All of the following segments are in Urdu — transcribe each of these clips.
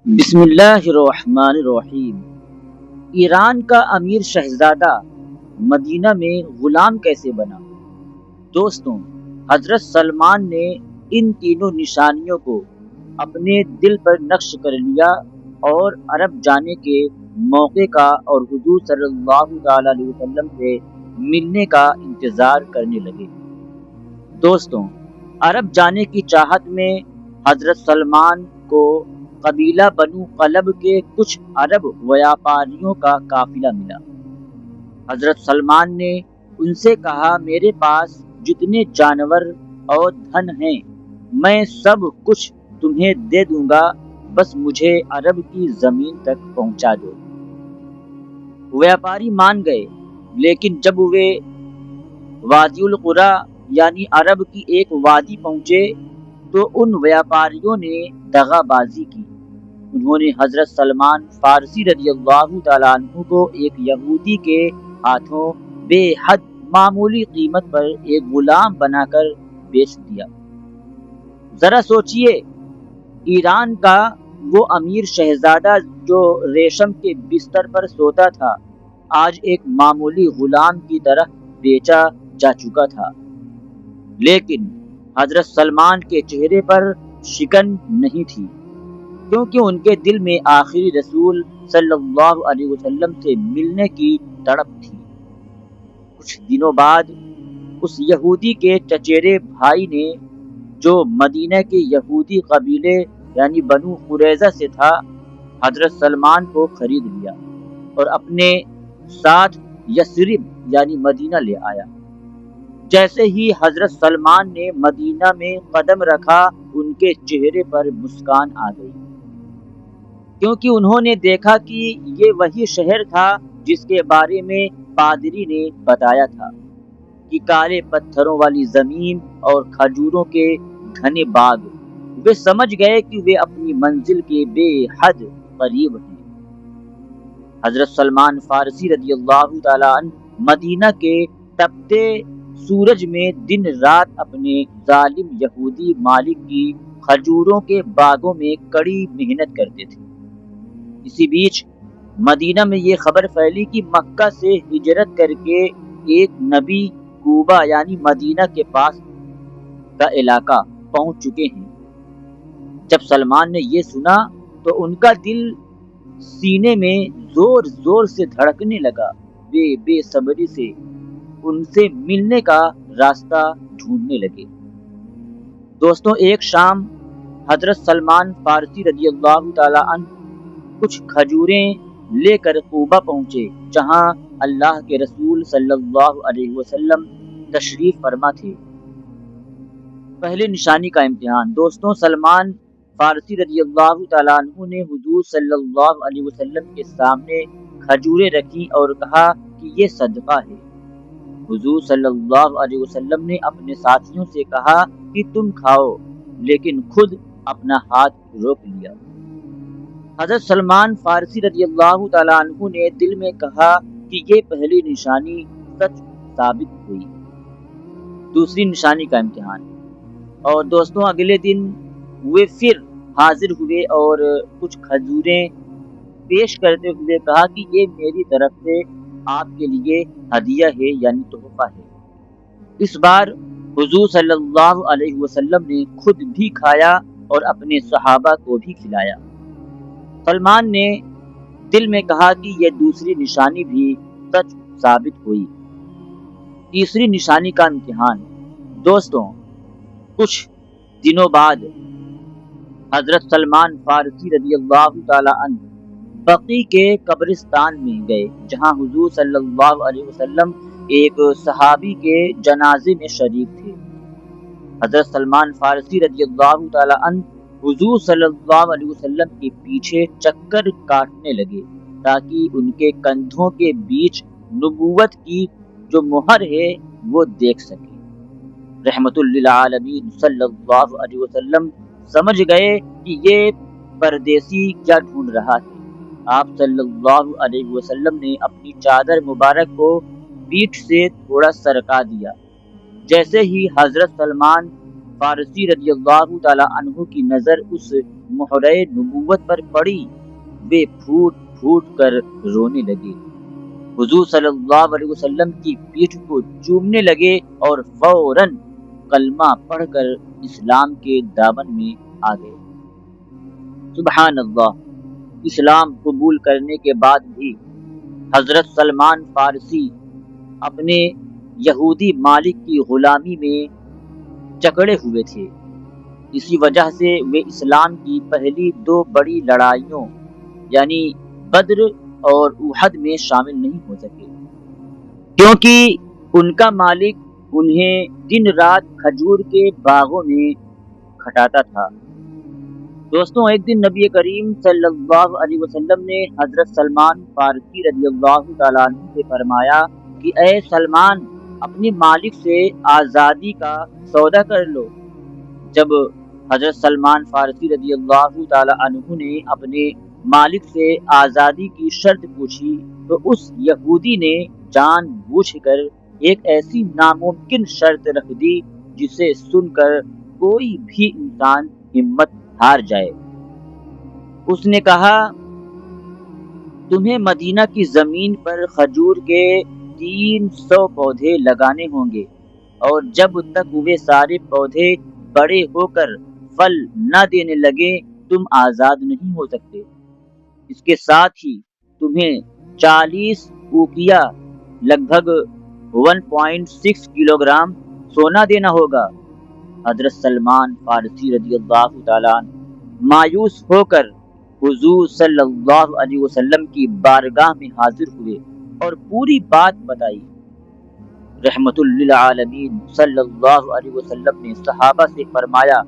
بسم اللہ الرحمن الرحیم۔ ایران کا امیر شہزادہ مدینہ میں غلام کیسے بنا؟ دوستوں، حضرت سلمان نے ان تینوں نشانیوں کو اپنے دل پر نقش کر لیا اور عرب جانے کے موقع کا اور حضور صلی اللہ تعالی علیہ وسلم سے ملنے کا انتظار کرنے لگے۔ دوستوں، عرب جانے کی چاہت میں حضرت سلمان کو قبیلہ بنو قلب کے کچھ عرب ویاپاریوں کا قافلہ ملا۔ حضرت سلمان نے ان سے کہا، میرے پاس جتنے جانور اور دھن ہیں میں سب کچھ تمہیں دے دوں گا، بس مجھے عرب کی زمین تک پہنچا دو۔ ویاپاری مان گئے، لیکن جب وہ وادی القرا یعنی عرب کی ایک وادی پہنچے تو ان ویاپاریوں نے دغا بازی کی۔ انہوں نے حضرت سلمان فارسی رضی اللہ تعالیٰ عنہ کو ایک یہودی کے ہاتھوں بے حد معمولی قیمت پر ایک غلام بنا کر بیچ دیا۔ ذرا سوچئے، ایران کا وہ امیر شہزادہ جو ریشم کے بستر پر سوتا تھا، آج ایک معمولی غلام کی طرح بیچا جا چکا تھا۔ لیکن حضرت سلمان کے چہرے پر شکن نہیں تھی، کیونکہ ان کے دل میں آخری رسول صلی اللہ علیہ وسلم سے ملنے کی تڑپ تھی۔ کچھ دنوں بعد اس یہودی کے چچیرے بھائی نے، جو مدینہ کے یہودی قبیلے یعنی بنو قریظہ سے تھا، حضرت سلمان کو خرید لیا اور اپنے ساتھ یثرب یعنی مدینہ لے آیا۔ جیسے ہی حضرت سلمان نے مدینہ میں قدم رکھا، ان کے چہرے پر مسکان آ گئی، کیونکہ انہوں نے دیکھا کہ یہ وہی شہر تھا جس کے بارے میں پادری نے بتایا تھا کہ کالے پتھروں والی زمین اور کھجوروں کے گھنے باغ۔ وہ سمجھ گئے کہ وہ اپنی منزل کے بے حد قریب ہیں۔ حضرت سلمان فارسی رضی اللہ تعالیٰ عنہ مدینہ کے تپتے سورج میں دن رات اپنے ظالم یہودی مالک کی کھجوروں کے باغوں میں کڑی محنت کرتے تھے۔ اسی بیچ مدینہ میں یہ خبر پھیلی کہ مکہ سے ہجرت کر کے ایک نبی کوبا یعنی مدینہ کے پاس کا علاقہ پہنچ چکے ہیں۔ جب سلمان نے یہ سنا تو ان کا دل سینے میں زور زور سے دھڑکنے لگا۔ وہ بے صبری سے ان سے ملنے کا راستہ ڈھونڈنے لگے۔ دوستوں، ایک شام حضرت سلمان فارسی رضی اللہ تعالیٰ عنہ کچھ کھجوریں لے کر کوبا پہنچے، جہاں اللہ کے رسول صلی اللہ علیہ وسلم تشریف فرما تھے۔ پہلے نشانی کا امتحان۔ دوستوں، سلمان فارسی رضی اللہ تعالیٰ عنہ نے حضور صلی اللہ علیہ وسلم کے سامنے کھجوریں رکھی اور کہا کہ یہ صدقہ ہے۔ حضور صلی اللہ علیہ وسلم نے اپنے ساتھیوں سے کہا کہ تم کھاؤ، لیکن خود اپنا ہاتھ روک لیا۔ حضرت سلمان فارسی رضی اللہ تعالیٰ عنہ نے دل میں کہا کہ یہ پہلی نشانی سچ ثابت ہوئی۔ دوسری نشانی کا امتحان۔ اور دوستوں، اگلے دن وہ پھر حاضر ہوئے اور کچھ کھجوریں پیش کرتے ہوئے کہا کہ یہ میری طرف سے آپ کے لیے ہدیہ ہے یعنی تحفہ ہے۔ اس بار حضور صلی اللہ علیہ وسلم نے خود بھی کھایا اور اپنے صحابہ کو بھی کھلایا۔ سلمان نے دل میں کہا کہ یہ دوسری نشانی بھی سچ ثابت ہوئی۔ تیسری نشانی کا امتحان۔ دوستوں، کچھ دنوں بعد حضرت سلمان فارسی رضی اللہ تعالیٰ عنہ بقیع کے قبرستان میں گئے، جہاں حضور صلی اللہ علیہ وسلم ایک صحابی کے جنازے میں شریک تھے۔ حضرت سلمان فارسی رضی اللہ تعالیٰ عنہ حضور صلی اللہ علیہ وسلم کے پیچھے چکر کاٹنے لگے تاکہ ان کے کندھوں کے بیچ نبوت کی جو مہر ہے وہ دیکھ سکے۔ رحمت للعالمین صلی اللہ علیہ وسلم سمجھ گئے کہ یہ پردیسی کیا ڈھونڈ رہا ہے۔ آپ صلی اللہ علیہ وسلم نے اپنی چادر مبارک کو پیٹھ سے تھوڑا سرکا دیا۔ جیسے ہی حضرت سلمان فارسی رضی اللہ تعالی عنہ کی نظر اس مہرے نبوت پر پڑی، وہ پھوٹ پھوٹ کر رونے لگے، حضور صلی اللہ علیہ وسلم کی پیٹھ کو چومنے لگے اور فوراً کلمہ پڑھ کر اسلام کے دامن میں آ گئے۔ سبحان اللہ! اسلام قبول کرنے کے بعد بھی حضرت سلمان فارسی اپنے یہودی مالک کی غلامی میں جکڑے ہوئے تھے۔ اسی وجہ سے وہ اسلام کی پہلی دو بڑی لڑائیوں یعنی بدر اور احد میں شامل نہیں ہو سکے، کیونکہ ان کا مالک انہیں دن رات کھجور کے باغوں میں کھٹاتا تھا۔ دوستوں، ایک دن نبی کریم صلی اللہ علیہ وسلم نے حضرت سلمان فارسی رضی اللہ تعالیٰ عنہ سے فرمایا کہ اے سلمان، اپنے مالک سے آزادی کا سودا کر لو۔ جب حضرت سلمان فارسی رضی اللہ تعالیٰ عنہ نے اپنے مالک سے آزادی کی شرط پوچھی تو اس یہودی نے جان بوجھ کر ایک ایسی ناممکن شرط رکھ دی جسے سن کر کوئی بھی انسان ہمت ہار جائے۔ اس نے کہا، تمہیں مدینہ کی زمین پر کھجور کے 300 پودے لگانے ہوں گے، اور جب تک وہ سارے پودے بڑے ہو کر پھل نہ دینے لگے تم آزاد نہیں ہو سکتے۔ اس کے ساتھ ہی تمہیں 40 اوقیہ لگ بھگ 1.6 کلو گرام سونا دینا ہوگا۔ حضرت سلمان فارسی رضی اللہ تعالیٰ عنہ مایوس ہو کر حضور صلی اللہ علیہ وسلم کی بارگاہ میں حاضر ہوئے اور پوری بات بتائی۔ رحمت للعالمین صلی اللہ علیہ وسلم نے صحابہ سے فرمایا،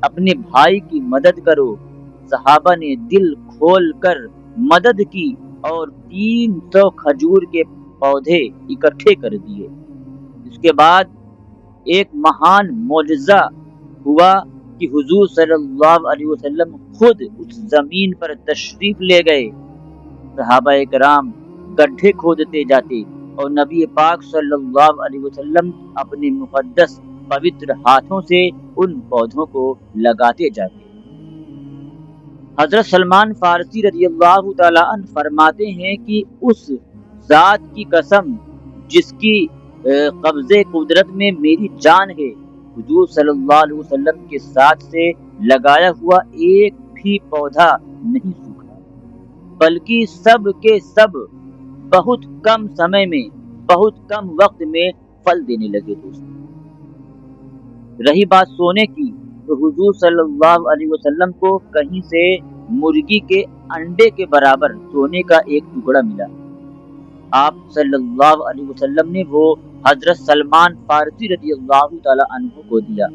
اپنے بھائی کی مدد کرو۔ صحابہ نے دل کھول کر مدد کی اور 300 کھجور کے پودے اکٹھے کر دیے۔ اس کے بعد ایک مہان معجزہ ہوا کہ حضور صلی اللہ علیہ وسلم خود اس زمین پر تشریف لے گئے۔ صحابہ کرام گڈھے کھودتے جاتے اور نبی پاک صلی اللہ علیہ وسلم اپنے مقدس پوتر ہاتھوں سے ان پودوں کو لگاتے جاتے۔ حضرت سلمان فارسی رضی اللہ تعالیٰ عنہ فرماتے ہیں کہ اس ذات کی قسم جس کی قبضے قدرت میں میری جان ہے، حضور صلی اللہ علیہ وسلم کے ساتھ سے لگایا ہوا ایک بھی پودا نہیں سوکھا، بلکہ سب کے سب بہت کم سمے میں، بہت کم وقت میں پھل دینے لگے۔ دوستوں، رہی بات سونے کی تو حضور صلی اللہ علیہ وسلم کو کہیں سے مرغی کے انڈے کے برابر سونے کا ایک ٹکڑا ملا۔ آپ صلی اللہ علیہ وسلم نے وہ حضرت سلمان فارسی رضی اللہ تعالیٰ عنہ کو دیا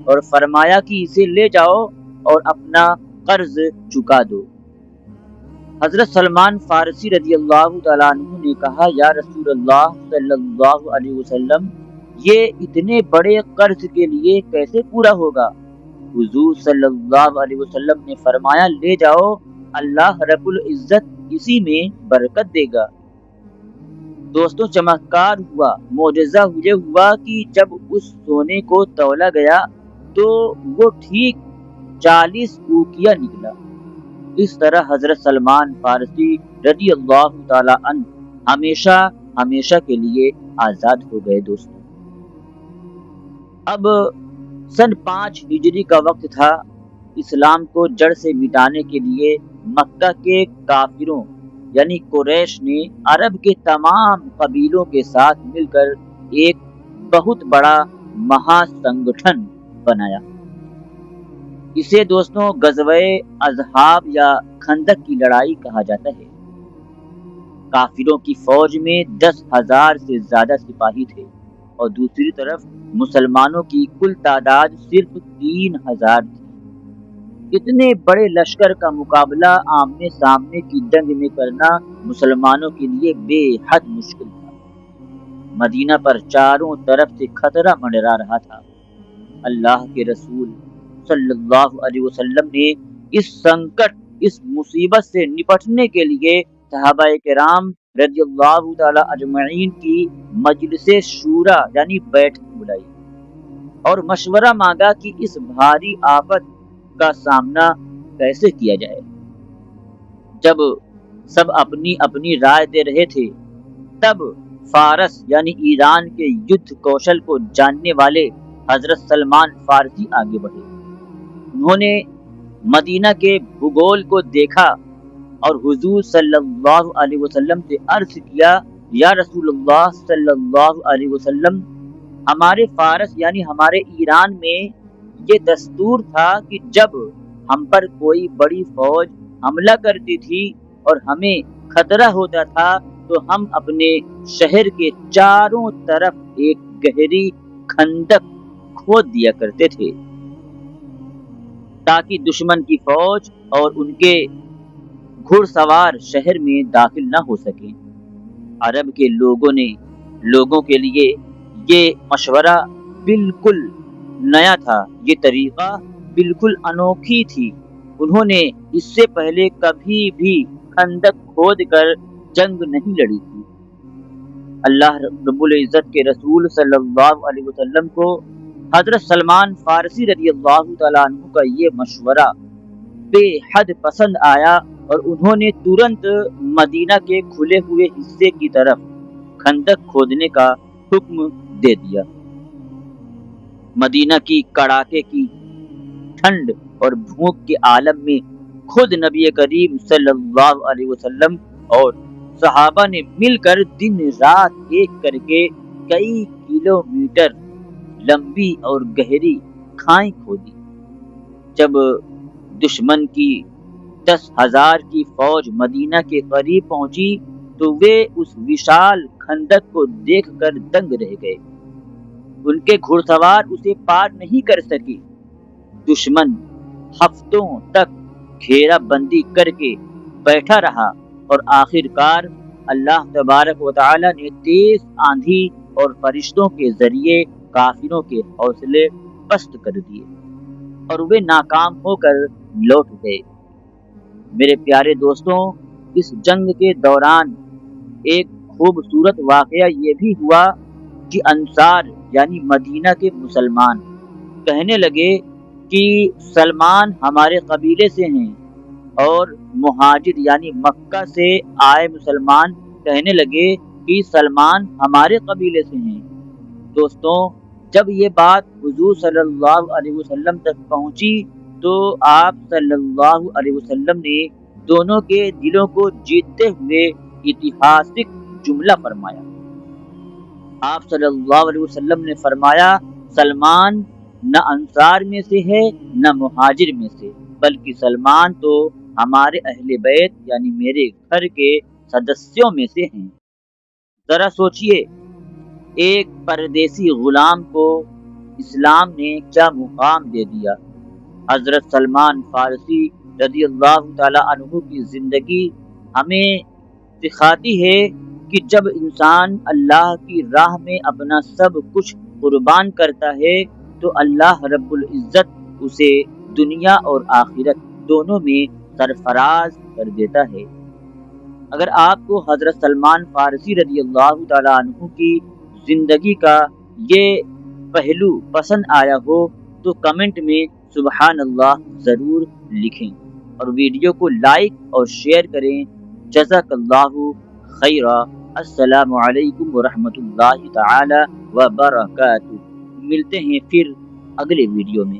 اور فرمایا کہ اسے لے جاؤ اور اپنا قرض چکا دو۔ حضرت سلمان فارسی رضی اللہ تعالیٰ عنہ نے کہا، یا رسول اللہ صلی اللہ علیہ وسلم، یہ اتنے بڑے قرض کے لیے کیسے پورا ہوگا؟ حضور صلی اللہ علیہ وسلم نے فرمایا، لے جاؤ، اللہ رب العزت اسی میں برکت دے گا۔ دوستوں، چمتکار ہوا، معجزہ یہ ہوا کہ جب اس سونے کو تولا گیا تو وہ ٹھیک 40 اوقیہ نکلا۔ اس طرح حضرت سلمان فارسی رضی اللہ تعالی عنہ ہمیشہ ہمیشہ کے لیے آزاد ہو گئے۔ دوستوں، اب سن 5 ہجری کا وقت تھا۔ اسلام کو جڑ سے مٹانے کے لیے مکہ کے کافروں یعنی قریش نے عرب کے تمام قبیلوں کے ساتھ مل کر ایک بہت بڑا مہا سنگٹھن بنایا۔ اسے دوستوں غزوہ احزاب یا خندق کی لڑائی کہا جاتا ہے۔ کافروں کی فوج میں 10,000 سے زیادہ سپاہی تھے اور دوسری طرف مسلمانوں کی کل تعداد صرف 3,000 تھی۔ اتنے بڑے لشکر کا مقابلہ آمنے سامنے کی جنگ میں کرنا مسلمانوں کے لیے بے حد مشکل تھا۔ مدینہ پر چاروں طرف سے خطرہ منڈرا رہا تھا۔ اللہ کے رسول صلی اللہ علیہ وسلم نے اس سنکٹ، اس مصیبت سے نپٹنے کے لیے صحابہ کرام رضی اللہ تعالی اجمعین کی مجلس شورا یعنی بیٹھک بلائی۔ اور مشورہ مانگا کہ اس بھاری آفت کا سامنا کیسے کیا جائے۔ جب سب اپنی اپنی رائے دے رہے تھے، تب فارس یعنی ایران کے یدھ کوشل کو جاننے والے حضرت سلمان فارسی آگے بڑھے۔ انہوں نے مدینہ کے بھگول کو دیکھا اور حضور صلی اللہ علیہ وسلم سے عرض کیا، یا رسول اللہ صلی اللہ علیہ وسلم، ہمارے فارس یعنی ہمارے ایران میں یہ دستور تھا کہ جب ہم پر کوئی بڑی فوج حملہ کرتی تھی اور ہمیں خطرہ ہوتا تھا تو ہم اپنے شہر کے چاروں طرف ایک گہری خندق کھود دیا کرتے تھے تاکہ دشمن کی فوج اور ان کے گھڑ سوار شہر میں داخل نہ ہو سکیں۔ عرب کے لوگوں کے لیے یہ مشورہ بالکل نیا تھا، یہ طریقہ بالکل انوکھی تھی۔ انہوں نے اس سے پہلے کبھی بھی خندق کھود کر جنگ نہیں لڑی تھی۔ اللہ رب العزت کے رسول صلی اللہ علیہ وسلم کو حضرت سلمان فارسی رضی اللہ تعالیٰ عنہ کا یہ مشورہ بے حد پسند آیا اور انہوں نے ترنت مدینہ کے کھلے ہوئے حصے کی طرف خندق کھودنے کا حکم دے دیا۔ مدینہ کی کڑاکے کی ٹھنڈ اور بھوک کے عالم میں خود نبی کریم صلی اللہ علیہ وسلم اور صحابہ نے مل کر دن رات ایک کر کے کئی کلومیٹر لمبی اور گہری کھائیں کھودی۔ جب دشمن کی 10,000 کی فوج مدینہ کے قریب پہنچی تو وہ اس وشال خندق کو دیکھ کر دنگ رہ گئے۔ ان کے گھڑ سوار اسے پار نہیں کر سکے۔ دشمن ہفتوں تک گھیرا بندی کر کے بیٹھا رہا اور آخر کار اللہ تبارک و تعالی نے تیز آندھی اور فرشتوں کے ذریعے کافروں کے حوصلے پست کر دیے اور وہ ناکام ہو کر لوٹ گئے۔ میرے پیارے دوستوں، اس جنگ کے دوران ایک خوبصورت واقعہ یہ بھی ہوا کہ انصار یعنی مدینہ کے مسلمان کہنے لگے کہ سلمان ہمارے قبیلے سے ہیں، اور مہاجر یعنی مکہ سے آئے مسلمان کہنے لگے کہ سلمان ہمارے قبیلے سے ہیں۔ دوستوں، جب یہ بات حضور صلی اللہ علیہ وسلم تک پہنچی تو آپ صلی اللہ علیہ وسلم نے دونوں کے دلوں کو جیتتے ہوئے اتہاسک جملہ فرمایا۔ آپ صلی اللہ علیہ وسلم نے فرمایا، سلمان نہ انصار میں سے ہے نہ مہاجر میں سے، بلکہ سلمان تو ہمارے اہل بیت یعنی میرے گھر کے سدسیوں میں سے ہیں۔ ذرا سوچئے، ایک پردیسی غلام کو اسلام نے کیا مقام دے دیا۔ حضرت سلمان فارسی رضی اللہ تعالی عنہ کی زندگی ہمیں سکھاتی ہے کہ جب انسان اللہ کی راہ میں اپنا سب کچھ قربان کرتا ہے تو اللہ رب العزت اسے دنیا اور آخرت دونوں میں سرفراز کر دیتا ہے۔ اگر آپ کو حضرت سلمان فارسی رضی اللہ تعالی عنہ کی زندگی کا یہ پہلو پسند آیا ہو تو کمنٹ میں سبحان اللہ ضرور لکھیں اور ویڈیو کو لائک اور شیئر کریں۔ جزاک اللہ خیرا۔ السلام علیکم ورحمۃ اللہ تعالی وبرکاتہ۔ ملتے ہیں پھر اگلے ویڈیو میں۔